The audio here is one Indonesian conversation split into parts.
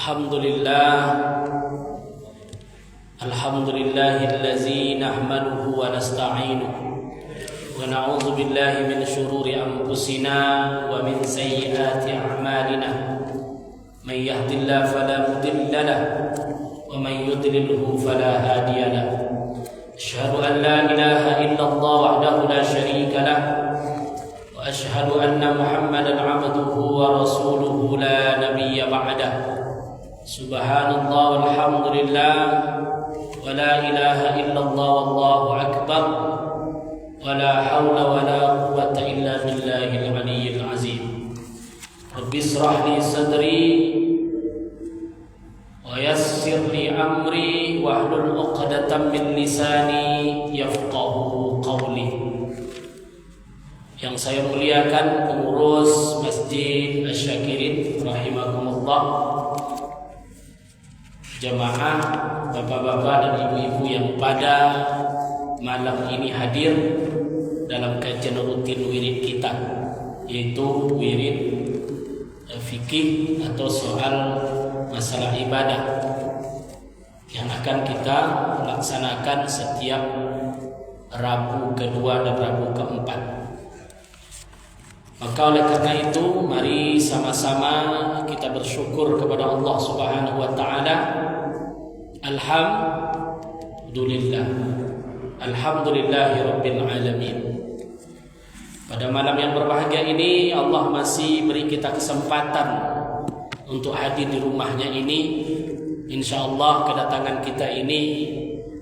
Alhamdulillahillazi nahmaduhu wa nasta'inuhu wa na'udzu billahi min shururi anfusina wa min sayyiati a'malina. May yahdihillahu fala mudilla lahu wa may yudlilhu fala hadiya lahu. Asyhadu an la ilaha illallah wahdahu la syarika lahu wa asyhadu anna Muhammadan 'abduhu wa rasuluhu la nabiyya ba'dahu. Subhanallah walhamdulillah wa la ilaha illallah wallahu akbar wa la hawla wa la quwwata illa billahil aliyyil azim. Rabbi israh li sadri wa yassir li amri wahlul 'uqdatam min lisani yafqahu qawli. Yang saya muliakan pengurus Masjid Asy-Syakirin rahimakumullah, jamaah, bapak-bapak dan ibu-ibu yang pada malam ini hadir dalam kajian rutin wirid kita, yaitu wirid fikih atau soal masalah ibadah yang akan kita laksanakan setiap Rabu kedua dan Rabu keempat. Maka oleh karena itu, mari sama-sama kita bersyukur kepada Allah Subhanahu wa taala. Alhamdulillahi rabbil alamin. Pada malam yang berbahagia ini, Allah masih beri kita kesempatan untuk hadir di rumahnya ini. Insyaallah kedatangan kita ini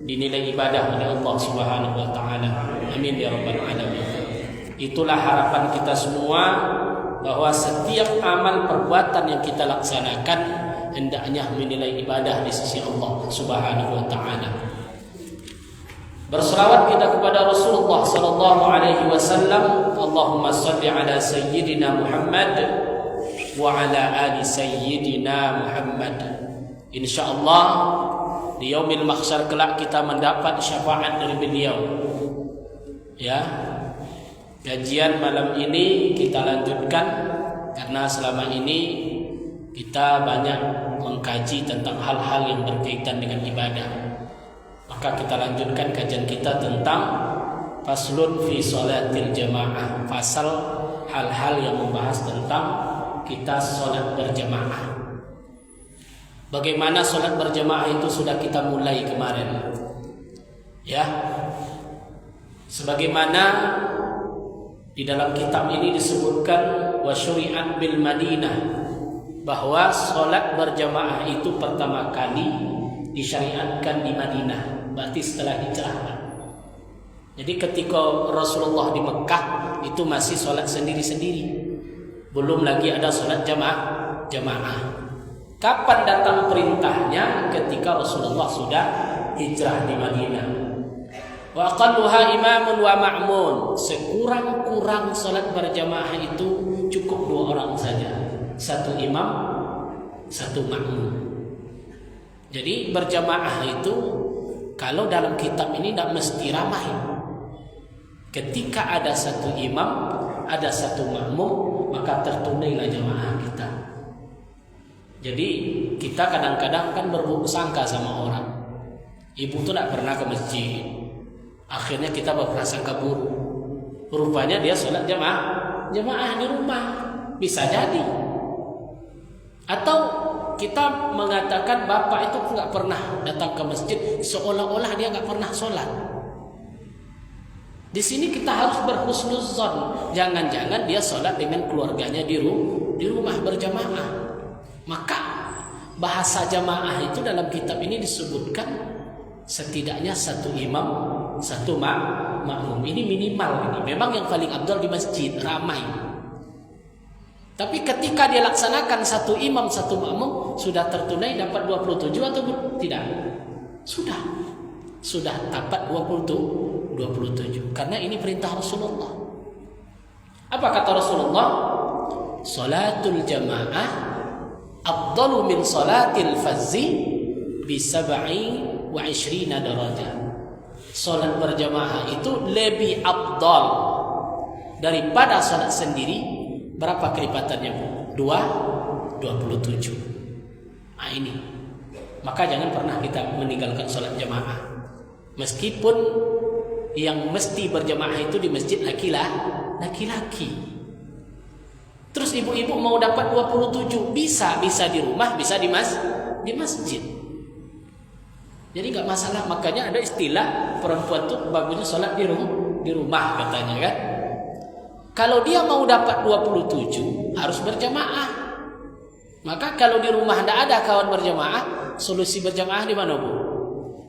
dinilai ibadah oleh Allah Subhanahu wa taala. Amin ya rabbal alamin. Itulah harapan kita semua, bahwa setiap amal perbuatan yang kita laksanakan hendaknya menilai ibadah di sisi Allah Subhanahu wa taala. Berselawat kita kepada Rasulullah sallallahu alaihi wasallam. Allahumma shalli ala sayyidina Muhammad wa ala ali sayyidina Muhammad. Insyaallah di yaumil mahsyar kelak kita mendapat syafaat dari beliau. Ya. Kajian malam ini kita lanjutkan karena selama ini kita banyak mengkaji tentang hal-hal yang berkaitan dengan ibadah. Maka kita lanjutkan kajian kita tentang faslun fi sholatil jamaah, pasal hal-hal yang membahas tentang kita sholat berjamaah. Bagaimana sholat berjamaah itu sudah kita mulai kemarin, ya. Sebagaimana di dalam kitab ini disebutkan wa syuri'at bil Madinah, bahwa sholat berjamaah itu pertama kali disyariatkan di Madinah, berarti setelah hijrah. Jadi ketika Rasulullah di Mekah itu masih sholat sendiri-sendiri, belum lagi ada sholat jamaah. Kapan datang perintahnya? Ketika Rasulullah sudah hijrah di Madinah. Wa aqalluha imamun wa ma'mun. Sekurang-kurang salat berjamaah itu cukup 2 orang saja. 1 imam, 1 makmum. Jadi berjamaah itu kalau dalam kitab ini tidak mesti ramai. Ketika ada 1 imam, ada 1 makmum, maka tertunailah jamaah kita. Jadi kita kadang-kadang kan berburuk sangka sama orang. Ibu tuh tidak pernah ke masjid. Akhirnya kita berprasangka buruk. Rupanya dia sholat jamaah di rumah. Bisa jadi. Atau kita mengatakan bapak itu nggak pernah datang ke masjid, seolah-olah dia nggak pernah sholat. Di sini kita harus berhusnuzon. Jangan-jangan dia sholat dengan keluarganya di rumah berjamaah. Maka bahasa jamaah itu dalam kitab ini disebutkan setidaknya 1 imam, 1 makmum. Ini minimal ini. Memang yang paling afdal di masjid ramai. Tapi ketika dia laksanakan 1 imam, 1 makmum, sudah tertunai dapat 27 atau tidak? Sudah dapat 27. Karena ini perintah Rasulullah. Apa kata Rasulullah? Salatul jamaah afdalu min salatil fazzi bi 27 darajah. Salat berjamaah itu lebih afdal daripada salat sendiri. Berapa kelipatannya, Bu? 27. Nah, ini. Maka jangan pernah kita meninggalkan sholat jamaah. Meskipun yang mesti berjamaah itu di masjid laki-laki. Terus ibu-ibu mau dapat 27, bisa di rumah, bisa di masjid. Jadi nggak masalah. Makanya ada istilah perempuan tuh bagusnya sholat di rumah katanya kan. Kalau dia mau dapat 27 harus berjamaah. Maka kalau di rumah tidak ada kawan berjamaah, solusi berjamaah di mana, Bu?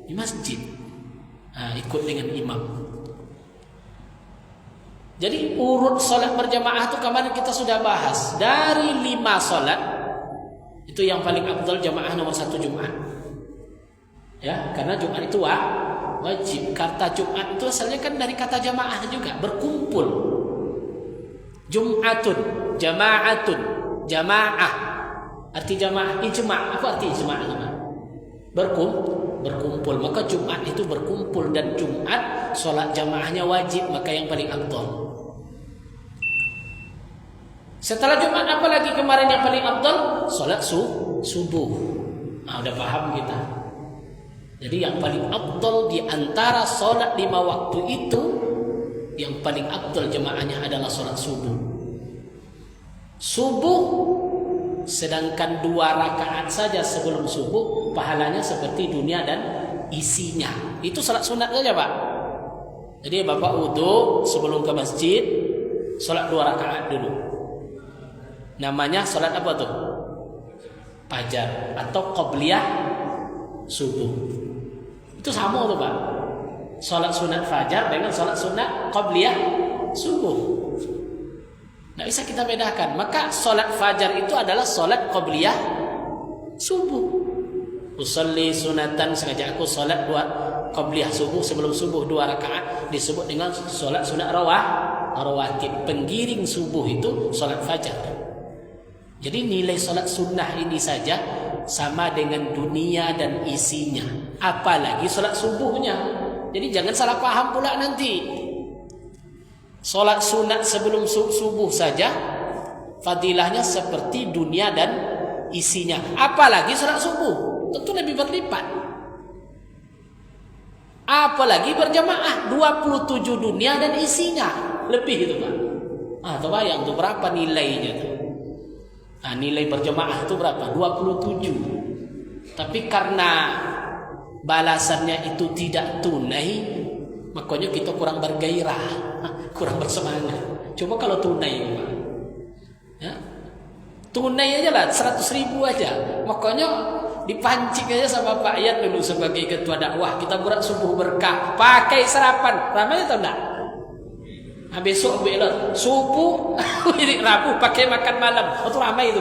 Di masjid. Nah, ikut dengan imam. Jadi urut sholat berjamaah itu kemarin kita sudah bahas. Dari 5 sholat itu yang paling afdal jamaah nomor 1 Jumat. Ya, karena Jumat itu wajib. Kata Jumat itu asalnya kan dari kata jamaah juga, berkumpul. Jum'atun, jama'atun, jamaah. Arti jamaah, ijma'. Apa arti ijma'? Berkumpul. Maka Jumat itu berkumpul, dan Jumat sholat jamaahnya wajib, maka yang paling afdal. Setelah Jumat apa lagi kemarin yang paling afdal? Sholat subuh. Nah, udah paham kita. Jadi yang paling afdal di antara sholat 5 waktu itu, yang paling afdal jamaahnya adalah sholat subuh. Sedangkan 2 rakaat saja sebelum subuh pahalanya seperti dunia dan isinya. Itu salat sunat saja, Pak. Jadi Bapak wudu sebelum ke masjid, salat 2 rakaat dulu. Namanya salat apa tuh? Fajar atau qabliyah subuh. Itu sama tuh, Pak. Salat sunat fajar dengan salat sunat qabliyah subuh. Nggak bisa kita bedakan. Maka sholat fajar itu adalah sholat qabliyah subuh. Usalli sunatan, sengaja aku sholat 2 qabliyah subuh, sebelum subuh 2 rakaat, disebut dengan sholat sunat rawatib. Penggiring subuh itu sholat fajar. Jadi nilai sholat sunnah ini saja sama dengan dunia dan isinya, apalagi sholat subuhnya. Jadi jangan salah paham pula nanti. Sholat sunat sebelum subuh saja fadilahnya seperti dunia dan isinya, apalagi sholat subuh tentu lebih berlipat. Apalagi berjamaah 27 dunia dan isinya lebih itu, Pak. Terbayang tuh berapa nilainya tuh. Nilai berjamaah itu berapa? 27. Tapi karena balasannya itu tidak tunai, makanya kita kurang bergairah, kurang bersemangat. Coba kalau tunai, Pak. Ya. Tunai aja lah 100.000 aja. Makanya dipancing aja sama Pak Yat dulu sebagai ketua dakwah. Kita buat subuh berkah, pakai sarapan. Ramai atau enggak? Besok belok subuh ini Rabu pakai makan malam. Itu ramai itu.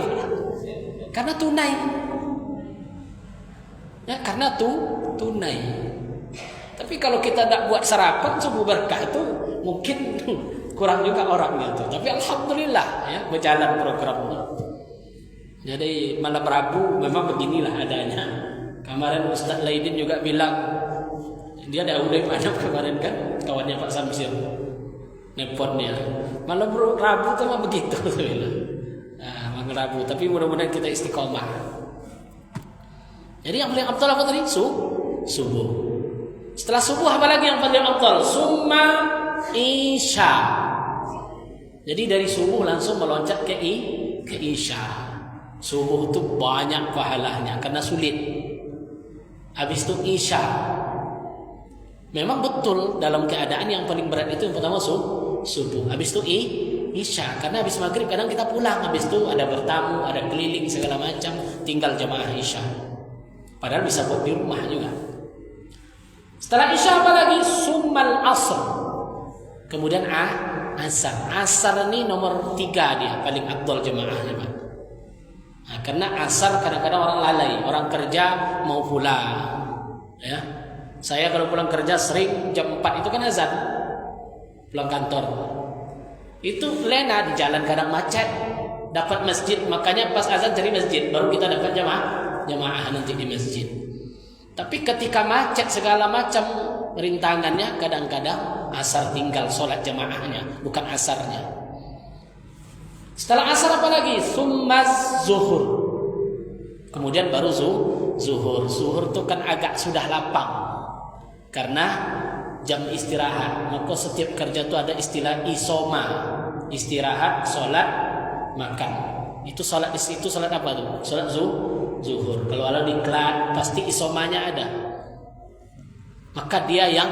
Karena tunai. Ya, karena tunai. Tapi kalau kita tak buat sarapan subuh berkah itu mungkin kurang juga orangnya tuh. Tapi alhamdulillah ya berjalan programnya. Jadi malam Rabu memang beginilah adanya. Kemarin Ustaz Laidin juga bilang, dia ada udah mana kemarin kan kawannya Pak Samsir. Nepotnya malam Rabu tuh mah begitu tuh bilang. Malam Rabu, tapi mudah-mudahan kita istiqomah. Jadi yang paling afdal apa tadi? Subuh. Setelah subuh apa lagi yang paling afdal? Summa isya. Jadi dari subuh langsung meloncat ke isya. Subuh itu banyak pahalanya karena sulit. Habis itu isya. Memang betul dalam keadaan yang paling berat itu yang pertama subuh. Habis itu isya. Karena habis maghrib kadang kita pulang. Habis itu ada bertamu, ada keliling segala macam, tinggal jamaah isya. Padahal bisa buat di rumah juga. Setelah isya apa lagi? Summal asr. Kemudian asar. Asar ini nomor 3 dia paling afdal jamaahnya, Pak. Karena asar kadang-kadang orang lalai, orang kerja mau pulang. Ya. Saya kalau pulang kerja sering jam 4 itu kan azan. Pulang kantor. Itu lena di jalan kadang macet. Dapat masjid, makanya pas azan cari masjid, baru kita dapat jamaah nanti di masjid. Tapi ketika macet segala macam rintangannya, kadang-kadang asar tinggal sholat jamaahnya, bukan asarnya. Setelah asar apa lagi? Summaz zuhur. Kemudian baru zuhur. Zuhur itu kan agak sudah lapang karena jam istirahat. Maka setiap kerja itu ada istilah isoma, istirahat, sholat, makan. Itu sholat apa tuh? Sholat zuhur. Kalau ada diklat pasti isomanya ada. Maka dia yang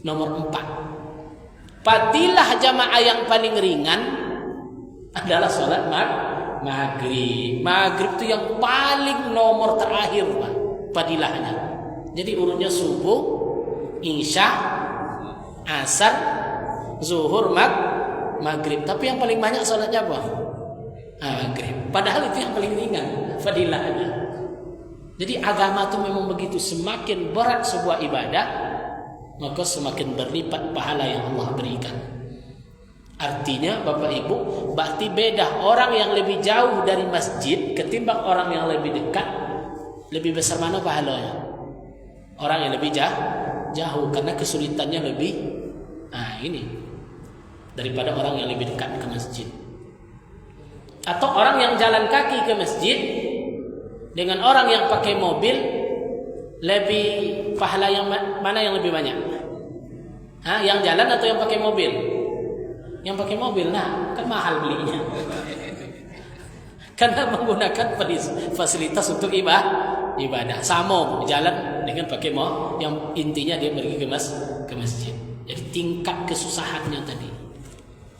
nomor 4. Fadilah jamaah yang paling ringan adalah sholat maghrib. Maghrib itu yang paling nomor terakhir fadilahnya. Jadi urutnya subuh, isya, asar, zuhur, maghrib. Tapi yang paling banyak sholatnya apa? Maghrib. Padahal itu yang paling ringan fadilahnya. Jadi agama itu memang begitu. Semakin berat sebuah ibadah, maka semakin berlipat pahala yang Allah berikan. Artinya Bapak Ibu, berarti beda orang yang lebih jauh dari masjid ketimbang orang yang lebih dekat. Lebih besar mana pahalanya? Orang yang lebih jauh karena kesulitannya lebih ini daripada orang yang lebih dekat ke masjid. Atau orang yang jalan kaki ke masjid dengan orang yang pakai mobil, lebih pahala yang mana yang lebih banyak? Yang jalan atau yang pakai mobil? Yang pakai mobil, kan mahal belinya. Karena menggunakan fasilitas untuk ibadah. Sama jalan dengan pakai mobil, yang intinya dia pergi ke masjid. Jadi tingkat kesusahannya tadi.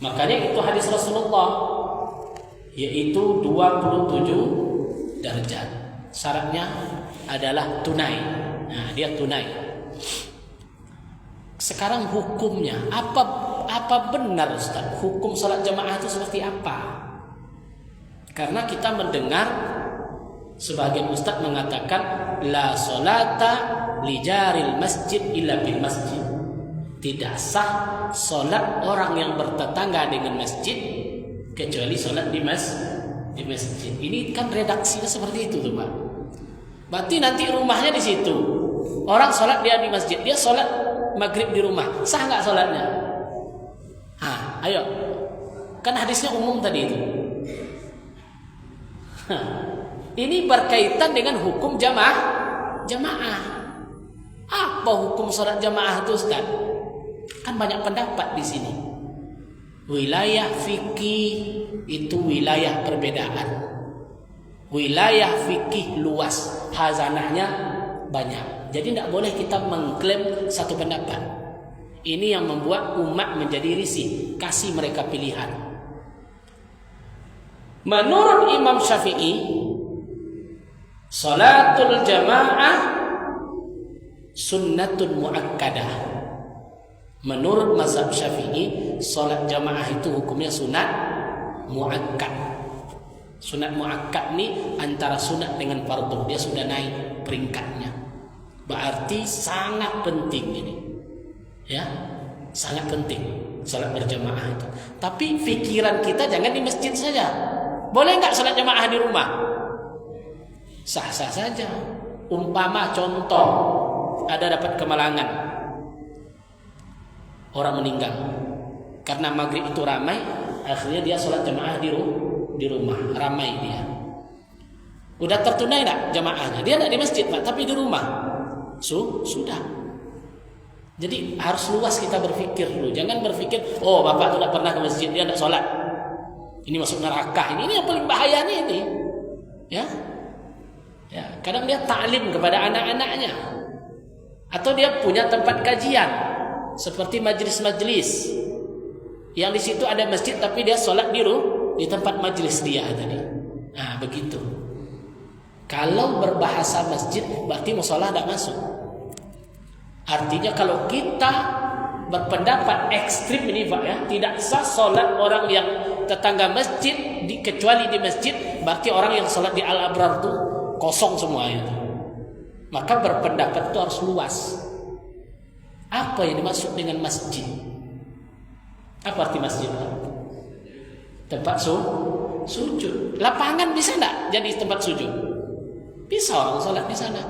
Makanya itu hadis Rasulullah, yaitu 27 derajat. Syaratnya adalah tunai. Dia tunai. Sekarang hukumnya apa benar Ustaz? Hukum salat jamaah itu seperti apa? Karena kita mendengar sebagian ustaz mengatakan la salata li jaril masjid illa bil masjid. Tidak sah salat orang yang bertetangga dengan masjid kecuali salat di masjid. Ini kan redaksinya seperti itu tuh, Pak. Berarti nanti rumahnya di situ. Orang salat dia di masjid, dia salat maghrib di rumah. Sah enggak salatnya? Ayo. Kan hadisnya umum tadi itu. Ini berkaitan dengan hukum jamaah. Apa hukum salat jamaah itu, Ustaz? Kan banyak pendapat di sini. Wilayah fikih itu wilayah perbedaan. Wilayah fikih luas, hazanahnya banyak. Jadi tidak boleh kita mengklaim satu pendapat. Ini yang membuat umat menjadi risih. Kasih mereka pilihan. Menurut Imam Syafi'i, salatul jamaah sunnatun muakkadah. Menurut mazhab Syafi'i, salat jamaah itu hukumnya sunat muakkad. Sunat muakkad ini antara sunat dengan fardhu, dia sudah naik peringkatnya. Berarti sangat penting ini. Ya, sangat penting salat berjamaah itu. Tapi pikiran kita jangan di masjid saja. Boleh enggak salat jamaah di rumah? Sah-sah saja. Umpama contoh ada dapat kemalangan, orang meninggal karena maghrib itu ramai, akhirnya dia salat jamaah di rumah, ramai dia. Udah tertunai enggak jamaahnya? Dia enggak di masjid, Pak, tapi di rumah. Sudah. Jadi harus luas kita berpikir dulu. Jangan berpikir, oh bapak itu tidak pernah ke masjid, dia tidak sholat, ini masuk neraka. Ini yang paling bahaya ini. Ya, kadang dia taklim kepada anak-anaknya, atau dia punya tempat kajian seperti majlis-majlis yang di situ ada masjid, tapi dia sholat di tempat majlis dia tadi. Begitu. Kalau berbahasa masjid, berarti musola tidak masuk. Artinya kalau kita berpendapat ekstrim ini, Pak, ya, tidak sah sholat orang yang tetangga masjid kecuali di masjid, berarti orang yang sholat di Al-Abrar itu kosong semuanya. Maka berpendapat itu harus luas. Apa yang dimaksud dengan masjid? Apa arti masjid? Tempat sujud. Lapangan bisa enggak jadi tempat sujud? Bisa orang sholat di sana.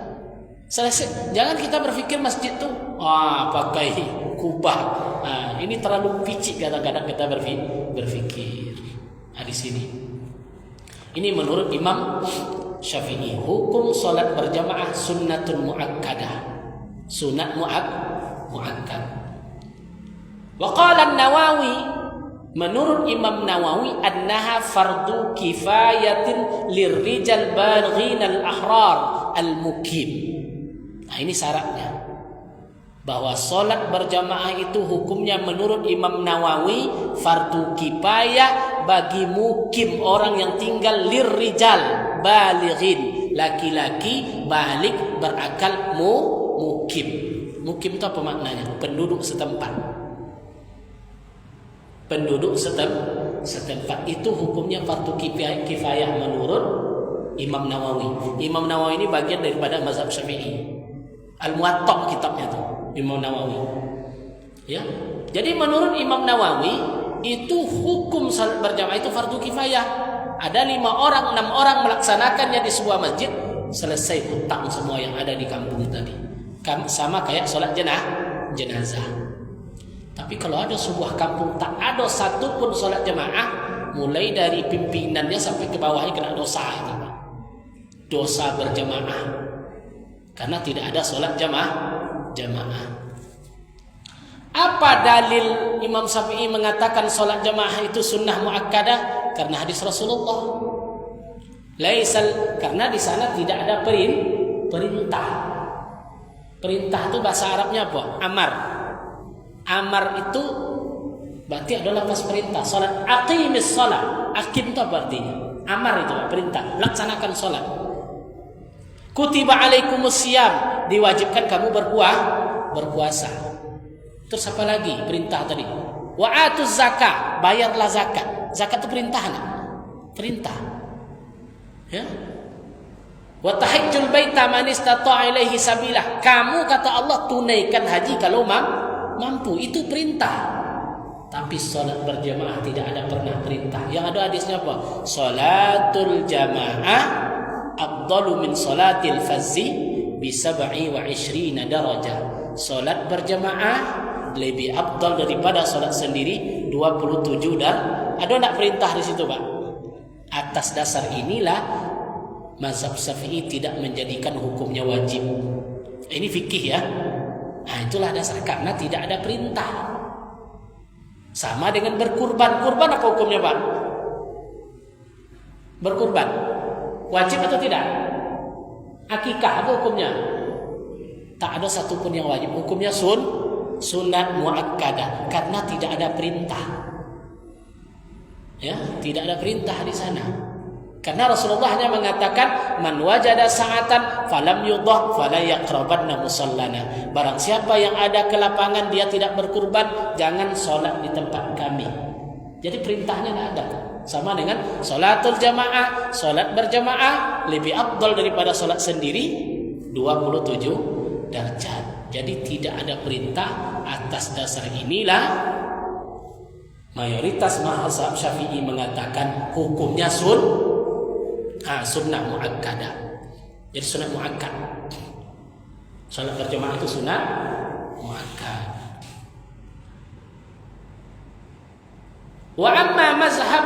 Selesai. Jangan kita berpikir masjid itu pakai kubah. Ini terlalu picik kadang-kadang kita berpikir. Di sini. Ini menurut Imam Syafi'i, hukum solat berjamaah sunnatun muakkadah, sunat muakkad. Wa qala an-Nawawi, menurut Imam Nawawi, annaha fardu kifayatin lirrijal balighin al-ahrar al-mukim. Nah, ini syaratnya, bahwa solat berjamaah itu hukumnya menurut Imam Nawawi fardu kifayah bagi mukim, orang yang tinggal, lirrijal balighin, laki-laki balik berakal, mukim. Mukim itu apa maknanya? Penduduk setempat. Penduduk setempat itu hukumnya fardu kifayah menurut Imam Nawawi. Imam Nawawi ini bagian daripada mazhab Syafi'i. Al-Muwatta kitabnya tuh Imam Nawawi. Ya. Jadi menurut Imam Nawawi itu hukum salat berjamaah itu fardu kifayah. Ada 5 orang, 6 orang melaksanakannya di sebuah masjid, selesai hutang semua yang ada di kampung tadi. Sama kayak sholat jenazah. Tapi kalau ada sebuah kampung tak ada satu pun sholat jamaah, mulai dari pimpinannya sampai ke bawahnya kena dosa itu. Dosa berjamaah. Karena tidak ada sholat jamaah. Apa dalil Imam Syafi'i mengatakan sholat jamaah itu sunnah muakkadah? Karena hadis Rasulullah. Karena di sana tidak ada perintah. Perintah itu bahasa Arabnya apa? Amar. Amar itu berarti adalah pas perintah. Salat, aqimis salat. Aqim itu apa artinya? Amar itu perintah. Laksanakan salat. Kutiba alaikumus siyam, diwajibkan kamu berpuasa. Terus apa lagi perintah tadi? Wa atuz zakat, bayarlah zakat. Zakat itu perintah, perintah. Ya. Wa tahajjul baita man istata'a ilaihi sabila. Kamu kata Allah tunaikan haji kalau mampu, itu perintah. Tapi salat berjamaah tidak ada pernah perintah. Yang ada hadisnya apa? Salatul jamaah afdalu min salatil fazzi bi 27 darajah. Salat berjamaah lebih afdal daripada salat sendiri 27 darajah. Ada nak perintah di situ, Pak? Atas dasar inilah mazhab Syafi'i tidak menjadikan hukumnya wajib. Ini fikih ya. Nah, itulah dasar, karena tidak ada perintah. Sama dengan berkurban. Kurban apa hukumnya, Pak? Berkurban wajib atau tidak? Akikah apa hukumnya? Tak ada satupun yang wajib. Hukumnya sunat muakkadah, karena tidak ada perintah. Ya, tidak ada perintah di sana. Karena Rasulullah hanya mengatakan, man wajada sa'atan falam yudhah fala yaqrabanna musallana. Barang siapa yang ada kelapangan dia tidak berkurban, jangan solat di tempat kami. Jadi perintahnya tidak ada. Sama dengan salatul jamaah, solat berjamaah lebih afdal daripada solat sendiri 27 derajat. Jadi tidak ada perintah. Atas dasar inilah mayoritas mazhab Syafi'i mengatakan hukumnya sunnah muakkadah. Jadi sunnah muakkad. Salat berjamaah itu sunnah muakkad. Wa amma mazhab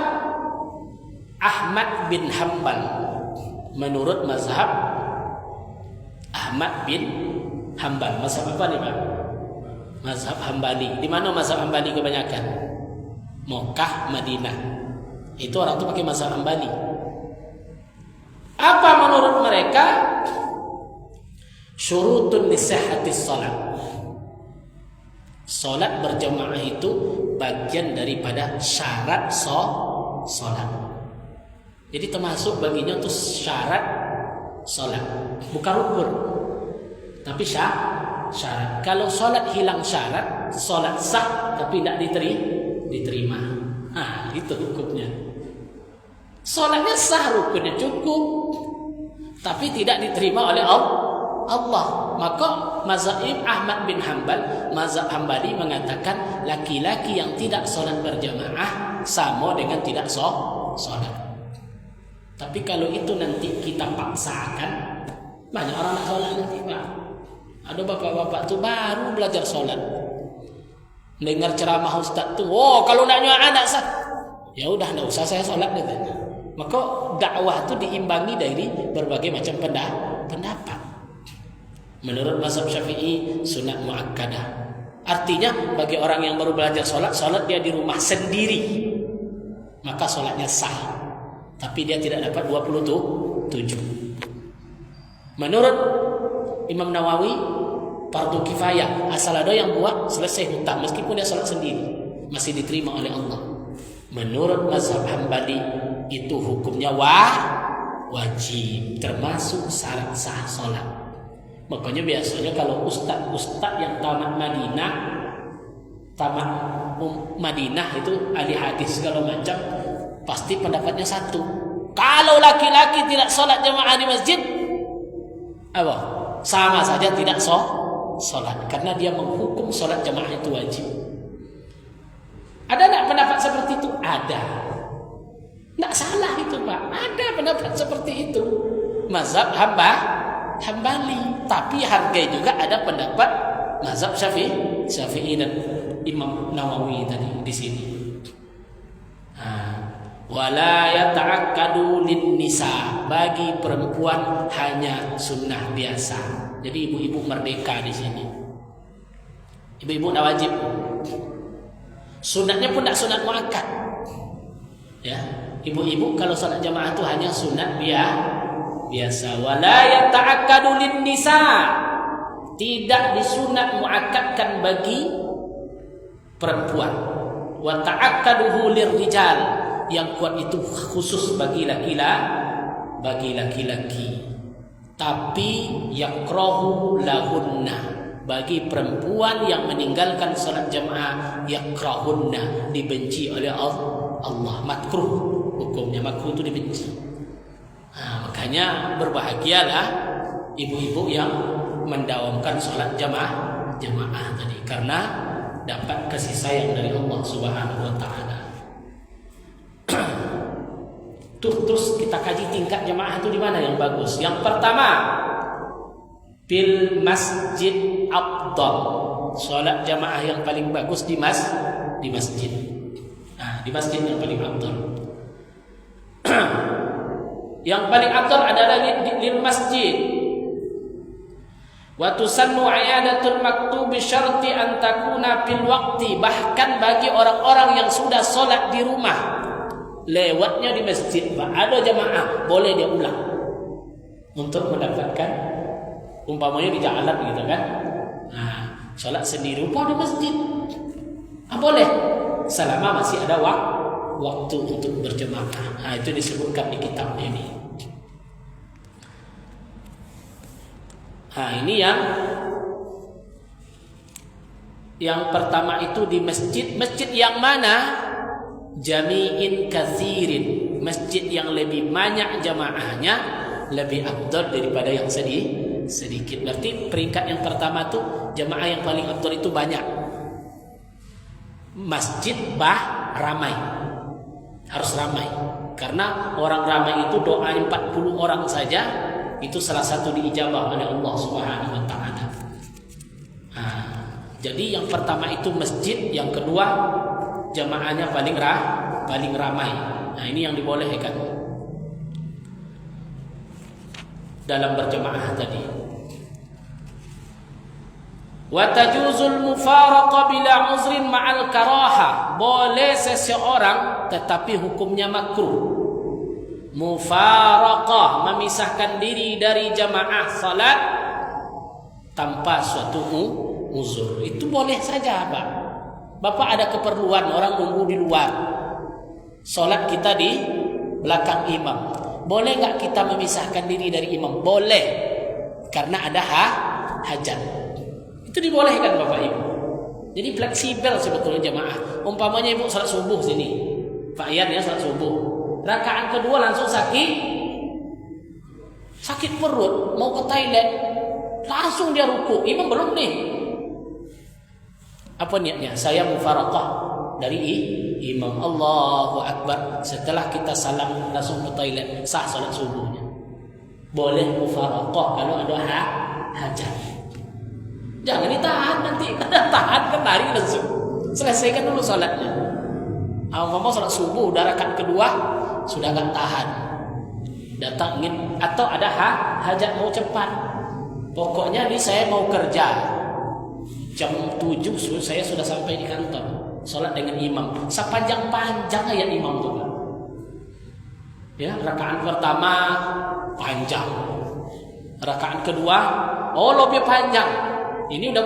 Ahmad bin Hanbal, menurut mazhab Ahmad bin Hanbal, mazhab apa nih, Pak? Mazhab Hambali. Di mana mazhab Hambali kebanyakan? Mekah, Madinah. Itu orang tuh pakai mazhab Hambali. Apa menurut mereka? Syurutun lisihhatis salat. Salat berjamaah itu bagian daripada syarat salat. Jadi termasuk baginya itu syarat salat, bukan rukun, tapi syarat. Kalau salat hilang syarat, salat sah tapi tidak diterima. Nah, itu hukumnya. Salatnya sah, rukunnya cukup, tapi tidak diterima oleh Allah. Maka mazhab Ahmad bin Hanbal, mazhab Hambali mengatakan laki-laki yang tidak salat berjamaah sama dengan tidak salat. Tapi kalau itu nanti kita paksakan, banyak orang nak salat nanti, Pak. Ada bapak-bapak tu baru belajar salat, dengar ceramah ustaz tu, oh kalau nak nyuruh anak sah, ya udah, nggak usah saya salat katanya. Maka dakwah itu diimbangi dari berbagai macam pendapat. Menurut mazhab Syafi'i sunat muakkadah. Artinya bagi orang yang baru belajar salat dia di rumah sendiri, maka salatnya sah. Tapi dia tidak dapat 27. Menurut Imam Nawawi fardu kifayah, asal ada yang buat selesai hutang meskipun dia salat sendiri masih diterima oleh Allah. Menurut mazhab Hambali itu hukumnya wajib, termasuk syarat sah salat. Makanya biasanya kalau ustaz yang tamat Madinah itu ahli hadis segala macam, pasti pendapatnya satu. Kalau laki-laki tidak salat jamaah di masjid, sama saja tidak salat, karena dia menghukum salat jamaah itu wajib. Ada tak pendapat seperti itu? Ada. Tak salah itu, Pak. Ada pendapat seperti itu. Mazhab Hambali. Tapi hargai juga ada pendapat mazhab Syafi'i dan Imam Nawawi tadi di sini. Wala yata'akkadu lin-nisa, bagi perempuan hanya sunnah biasa. Jadi ibu-ibu merdeka di sini. Ibu-ibu tak wajib. Sunatnya pun tak sunat muakkad. Ya, ibu-ibu kalau salat jamaah itu hanya sunat biasa. Wala yata'akkadu lin-nisa, tidak disunat muakkadkan bagi perempuan. Wa ta'akkaduhu lirrijal, yang kuat itu khusus bagi laki-laki. Tapi yakrahu lahunna, bagi perempuan yang meninggalkan salat jamaah, yakrahunna, dibenci oleh Allah, makruh, hukumnya makruh itu dibenci. Makanya berbahagialah ibu-ibu yang mendawamkan salat jamaah tadi, karena dapat kasih sayang dari Allah Subhanahu wa taala. Terus kita kaji tingkat jamaah itu di mana yang bagus. Yang pertama, bil masjid afdal. Salat jamaah yang paling bagus di masjid. Di masjid yang paling afdal. Yang paling afdal adalah di masjid. Wa tusannu i'adatul maktubi syarti an takuna fil waqti. Bahkan bagi orang-orang yang sudah salat di rumah, lewatnya di masjid, ada jamaah, boleh dia ulang untuk mendapatkan, umpamanya di jalan gitu kan, salat sendiri di masjid, boleh selama masih ada waktu untuk berjamaah. Itu disebutkan di kitab ini. Ini yang pertama itu di masjid yang mana? Jami'in kathirin, masjid yang lebih banyak jamaahnya lebih afdal daripada yang sedikit. Berarti peringkat yang pertama tu jamaah yang paling afdal itu banyak. Masjid ramai. Harus ramai. Karena orang ramai itu doa 40 orang saja itu salah satu diijabah oleh Allah Subhanahu wa taala. Jadi yang pertama itu masjid, yang kedua jamaahnya paling ramai. Ini yang dibolehkan dalam berjamaah tadi. Wa tajuzul mufaraqah bila uzrin ma'al karaha, boleh seseorang tetapi hukumnya makruh. Mufaraqah, memisahkan diri dari jamaah salat tanpa suatu uzur. Itu boleh saja, Pak. Bapak ada keperluan, orang nunggu di luar, solat kita di belakang imam, boleh nggak kita memisahkan diri dari imam? Boleh, karena ada hajat. Itu dibolehkan Bapak Ibu. Jadi fleksibel sebetulnya jamaah. Umpamanya ibu salat subuh sini, Pak Ian ya salat subuh, rakaat kedua langsung sakit perut, mau ke toilet, langsung dia ruku, imam belum nih. Apa niatnya? Saya mufaraqah dari imam, Allahu Akbar. Setelah kita salam langsung ke toilet, sah salat subuhnya. Boleh mufaraqah kalau ada hajat. Jangan ditahan, nanti ada tahan kan lari langsung. Selesaikan dulu salatnya. Umpama salat subuh udah rakaat kedua, sudah gak tahan, datang ingin atau ada hajat mau cepat. Pokoknya nih saya mau kerja jam 7 saya sudah sampai di kantor. Sholat dengan imam, sepanjang-panjang ayat imam tuh. Ya, rakaat pertama panjang, rakaat kedua lebih panjang. Ini udah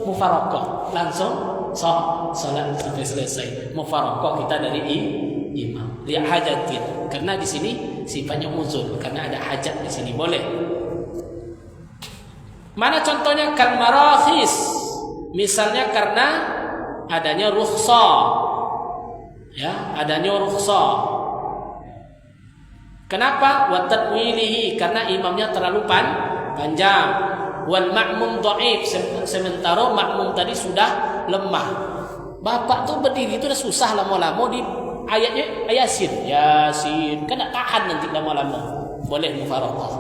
mufaraqah, langsung sholat sampai selesai. Mufaraqah kita dari imam. Lihat hajatin, karena di sini sifatnya uzur, karena ada hajat di sini boleh. Mana contohnya? Kal marakhis, misalnya karena adanya rukhsah, ya, adanya rukhsah. Kenapa? Wa tatwilihi, karena imamnya terlalu panjang. Wal ma'mum dhaif, sementara makmum tadi sudah lemah. Bapak tuh berdiri itu udah susah lama-lama di ayatnya Yasin, kan tak tahan nanti lama-lama. Boleh mufaraqah,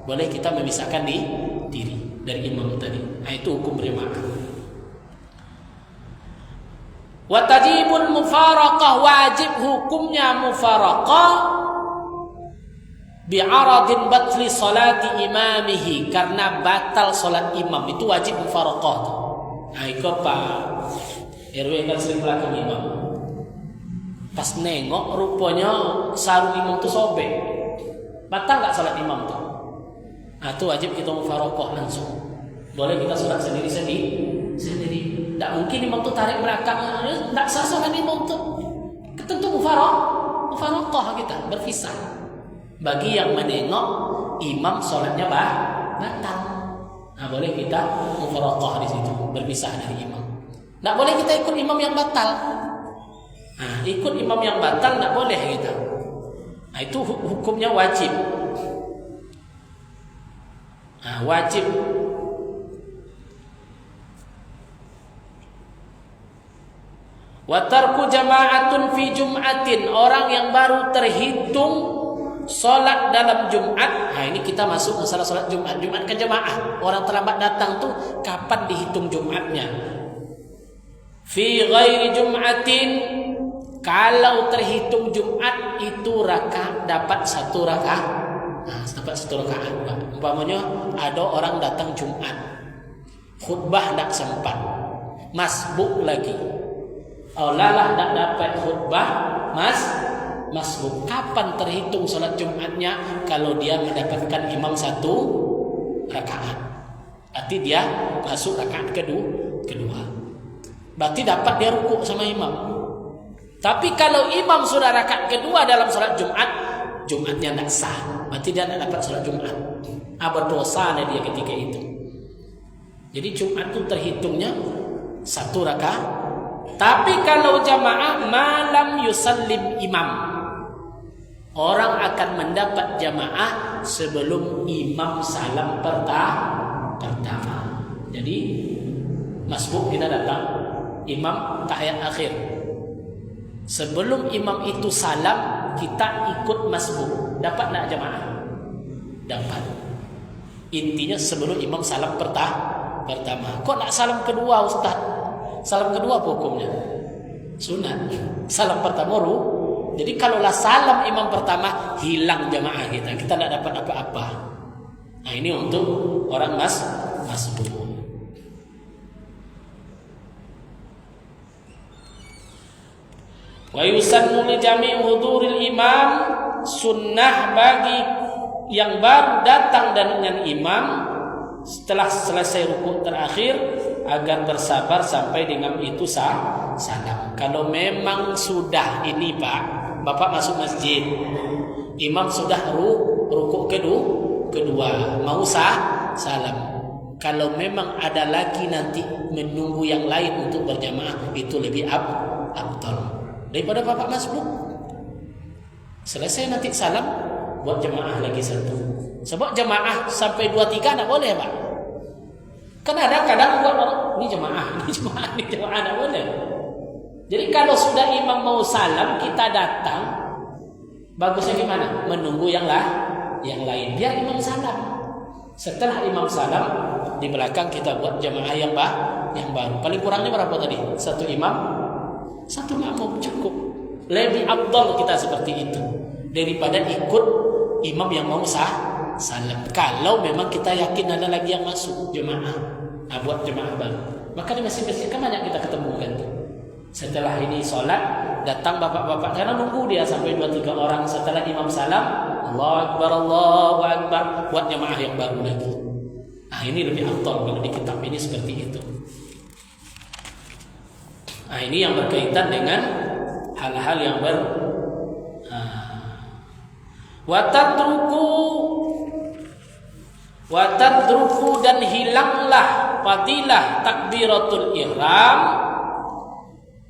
boleh kita memisahkan diri dari imam tadi. Nah, itu hukum berjamaah. Wa tajibul mufaraqah, wajib hukumnya mufaraqah bi'aradin batli salati imamihi, karena batal salat imam itu wajib mufaraqah. Nah, itu Pak RW kan sering belakang imam. Pas nengok rupanya sarung imam tuh sobek, batal nggak salat imam tuh? Nah, itu wajib kita mufaraqah langsung. Boleh kita salat sendiri. Tidak mungkin imam tuh tarik belakang, tidak sah salat imam tuh. Tentu mufaraqah kita berpisah. Bagi yang menengok imam salatnya batal, nah boleh kita mufaraqah di situ, berpisah dari imam. Tidak boleh kita ikut imam yang batal. Nah, ikut imam yang batal tidak boleh kita. Nah, itu hukumnya wajib. Nah, wajib. Wa tarku jama'atun fi jum'atin, orang yang baru terhitung sholat dalam Jumat. Nah, ini kita masuk masalah sholat Jumat ke jamaah. Orang terlambat datang tuh kapan dihitung Jumatnya? Fi ghairi Jum'atin, kalau terhitung Jumat itu dapat satu rakaat. Nah, dapat satu rakaat. Umpamanya ada orang datang Jumat, khutbah tidak sempat, masbuk lagi. Lalah tidak dapat khutbah, masbuk. Kapan terhitung salat Jumatnya? Kalau dia mendapatkan imam satu rakaat, berarti dia masuk rakaat kedua. Berarti dapat dia rukuk sama imam. Tapi kalau imam sudah rakaat kedua dalam salat Jumatnya tidak sah, berarti dia tidak dapat salat Jumat. Berdosa dia ketika itu. Jadi Jumat itu terhitungnya satu rakaat. Tapi kalau jamaah malam yusallim imam, orang akan mendapat jamaah sebelum imam salam pertama. Jadi masbuk kita datang, imam tahiyat akhir. Sebelum imam itu salam, kita ikut masbuk. Dapat tak jamaah? Dapat. Intinya sebelum imam salam pertama. Kok nak salam kedua, Ustaz? Salam kedua apa hukumnya? Sunat. Salam pertama Jadi kalaulah salam imam pertama, hilang jamaah kita tidak dapat apa-apa. Nah, ini untuk orang masbuk. Wa yusannu li jami' huduril imam, sunnah bagi yang baru datang dengan imam setelah selesai rukuk terakhir agar bersabar sampai dengan itu salam. Kalau memang sudah ini Bapak masuk masjid, imam sudah rukuk kedua mau salam. Kalau memang ada lagi nanti menunggu yang lain untuk berjamaah, itu lebih abdal daripada Bapak masbuk. Selesai nanti salam, buat jamaah lagi satu. Sebab jamaah sampai 2-3 tak boleh, Pak. Kan ada kadang buat orang, ini jamaah tak boleh. Jadi kalau sudah imam mau salam, kita datang, bagusnya gimana? Menunggu yang lain, biar imam salam. Setelah imam salam, di belakang kita buat jamaah yang baru. Paling kurangnya berapa tadi? Satu imam, satu makmum cukup. Lebih afdal kita seperti itu. daripada ikut imam yang mau salam. Kalau memang kita yakin ada lagi yang masuk jemaah, buat jemaah baru, maka di masjid-masjid kan banyak kita ketemu kan. Setelah ini sholat, datang bapak-bapak karena nunggu dia sampai 2-3 orang. Setelah imam salam, Allahu Akbar, buat jemaah yang baru lagi. Ini lebih afdal kalau di kitab ini seperti itu. Ini yang berkaitan dengan hal-hal yang watadruku dan hilanglah fadilah takbiratul ihram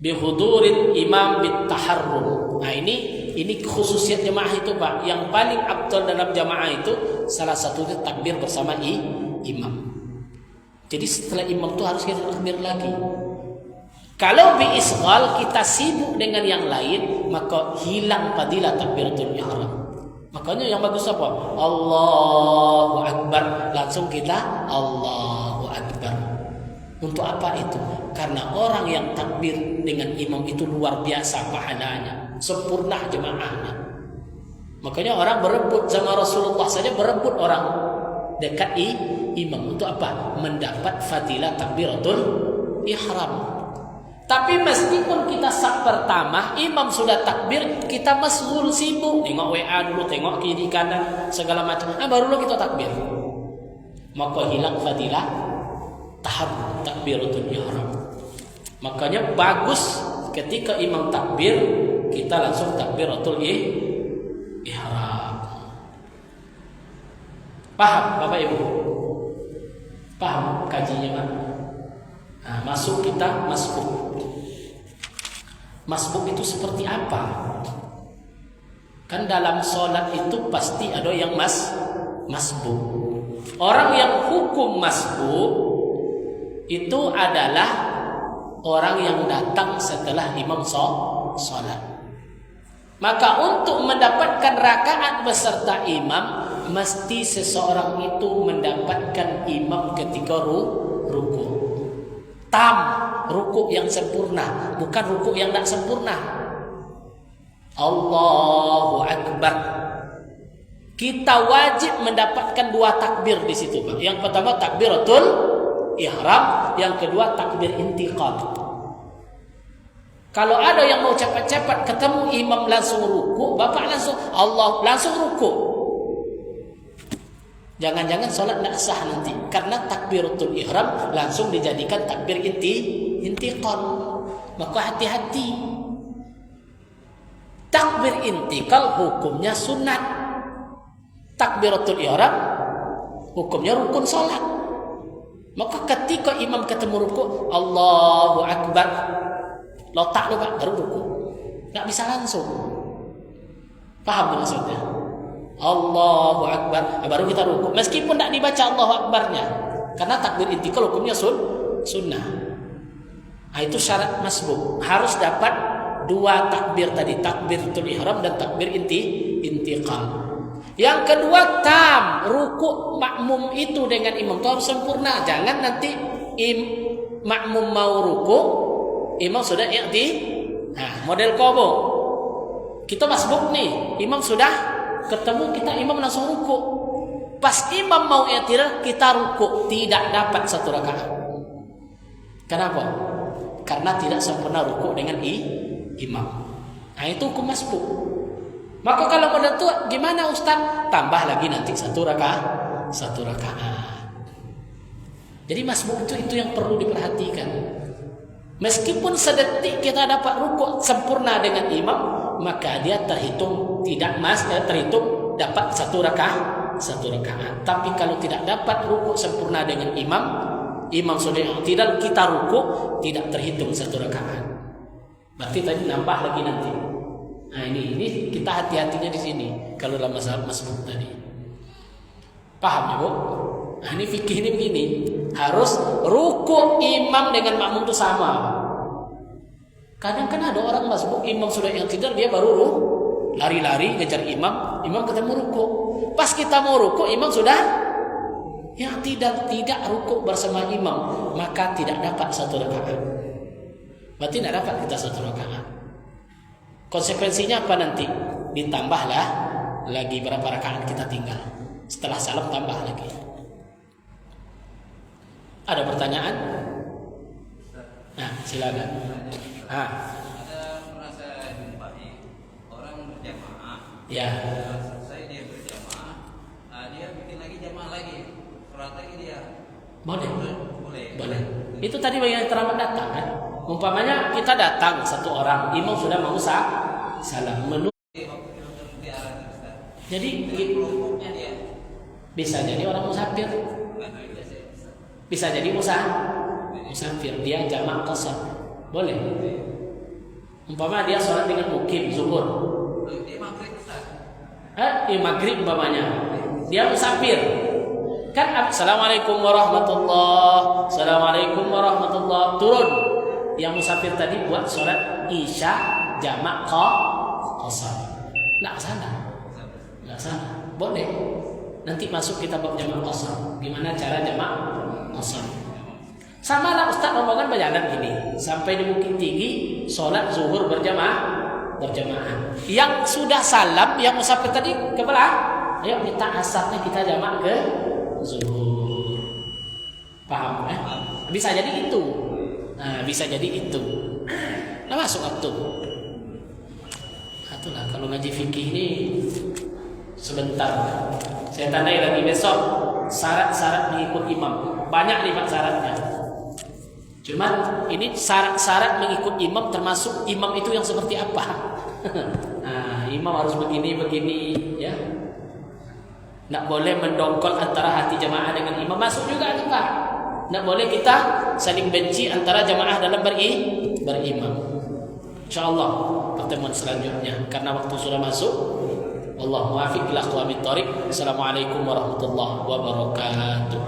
bihuduril imam bitaharrum. Ini khususiat jemaah itu Pak. Yang paling afdal dalam jemaah itu salah satunya takbir bersama imam. Jadi setelah imam itu harus kita takbir lagi. Kalau biisghal kita sibuk dengan yang lain, maka hilang fadilah takbiratul ihram. Makanya yang bagus apa? Allahu Akbar, langsung kita Allahu Akbar. Untuk apa itu? Karena orang yang takbir dengan imam itu luar biasa pahalanya, sempurna jemaahnya. Makanya orang berebut sama Rasulullah saja, berebut orang dekat imam. Untuk apa? Mendapat fadilah takbiratul ihram. Tapi meskipun kita saf pertama, imam sudah takbir, kita masghul, sibuk, tengok WA dulu, tengok kiri kanan, segala macam. Baru kita takbir. Maka hilang fadilah takbiratul ihram. Makanya bagus ketika imam takbir, kita langsung takbiratul ihram. Paham Bapak Ibu? Paham kajinya Pak? Masuk kita masbuk. Masbuk itu seperti apa? Kan dalam sholat itu pasti ada yang masbuk. Orang yang hukum masbuk itu adalah orang yang datang setelah imam sholat. Maka untuk mendapatkan rakaat beserta imam, mesti seseorang itu mendapatkan imam ketika ruku. Tam, ruku yang sempurna, bukan ruku yang tak sempurna. Allahu Akbar. Kita wajib mendapatkan 2 takbir di situ, Pak. Yang pertama takbiratul ihram, yang kedua takbir intiqal. Kalau ada yang mau cepat-cepat ketemu imam langsung ruku, Bapak langsung Allah langsung ruku. Jangan-jangan sholat tidak sah nanti, karena takbiratul ihram langsung dijadikan takbir intiqal. Maka hati-hati. Takbir intiqal hukumnya sunat. Takbiratul ihram hukumnya rukun sholat. Maka ketika imam ketemu ruku, Allahu Akbar, letak dulu Pak, baru ruku. Nggak bisa langsung. Paham maksudnya? Allahu Akbar, baru kita ruku. Meskipun tidak dibaca Allahu Akbarnya, karena takbir intiqal hukumnya sunnah. Itu syarat masbuk. Harus dapat 2 takbir tadi, takbiratul ihram dan takbir intiqal. Yang kedua tam, ruku makmum itu dengan imam itu harus sempurna. Jangan nanti makmum mau ruku, imam sudah model kobo. Kita masbuk nih, imam sudah ketemu, kita imam langsung ruku. Pas imam mau i'tidal, kita ruku, tidak dapat 1 rakaat. Kenapa? Karena tidak sempurna ruku dengan imam. Itu hukum masbuk. Maka kalau model itu gimana Ustaz? Tambah lagi nanti 1 rakaat. Jadi masbuk itu yang perlu diperhatikan. Meskipun sedetik kita dapat ruku sempurna dengan imam, maka dia terhitung terhitung dapat 1 rakaat. Tapi kalau tidak dapat ruku sempurna dengan imam sudah i'tidal, kita ruku, tidak terhitung 1 rakaat. Berarti tadi nambah lagi nanti. Ini kita hati-hatinya di sini kalau dalam masalah masbuk tadi. Paham ya Bu? Ini fikih ini begini. Harus ruku imam dengan makmum itu sama. Kadang kan ada orang masbuk, imam sudah i'tidal, dia baru lari-lari ngejar imam ketemu ruku. Pas kita mau ruku, imam sudah tidak ruku bersama imam, maka tidak dapat 1 rakaat. Berarti tidak dapat kita 1 rakaat. Konsekuensinya apa nanti? ditambahlah lagi berapa rakaat kita tinggal. Setelah salam tambah lagi. Ada pertanyaan? Nah, silakan. Ada pernah saya jumpai orang berjamaah. Ya. Selesai dia berjamaah, dia bikin lagi jamaah lagi, sholat lagi dia. Boleh. Boleh. Itu tadi bagian terlambat datang kan? Umpamanya kita datang satu orang, imam sudah mau salam menunggu. Jadi Kelompoknya dia. bisa jadi orang musafir, bisa jadi musafir, dia jamak qasar, boleh. Umpama dia sholat dengan mukim zuhur, Dia maghrib Ustaz. maghrib umpamanya, dia musafir. Kan assalamualaikum warahmatullah, assalamualaikum warahmatullah, turun. Yang musafir tadi buat sholat isya jamak qasar, nggak salah, boleh. Nanti masuk kita bab jamak qasar. Gimana cara jamak qasar? Sama lah Ustaz rombongan bayaran gini, sampai di Bukit Tinggi sholat zuhur berjamaah. Yang sudah salam, yang musafir tadi ke belah, ayo kita asarnya kita jamak ke zuhur. Paham kan? Bisa jadi itu. Nah, masuk waktu. Itulah kalau ngaji fikih ini sebentar. Saya tandai lagi besok syarat-syarat mengikut imam. Banyak nih Pak syaratnya. Cuman ini syarat-syarat mengikut imam termasuk imam itu yang seperti apa. Nah, imam harus begini ya. Nggak boleh mendongkol antara hati jamaah dengan imam. Masuk juga nih Pak. Nggak boleh kita saling benci antara jamaah dalam berimam. InsyaAllah pertemuan selanjutnya. Karena waktu sudah masuk. Wallahu muwaffiq ila aqwamit thoriq. Assalamualaikum warahmatullahi wabarakatuh.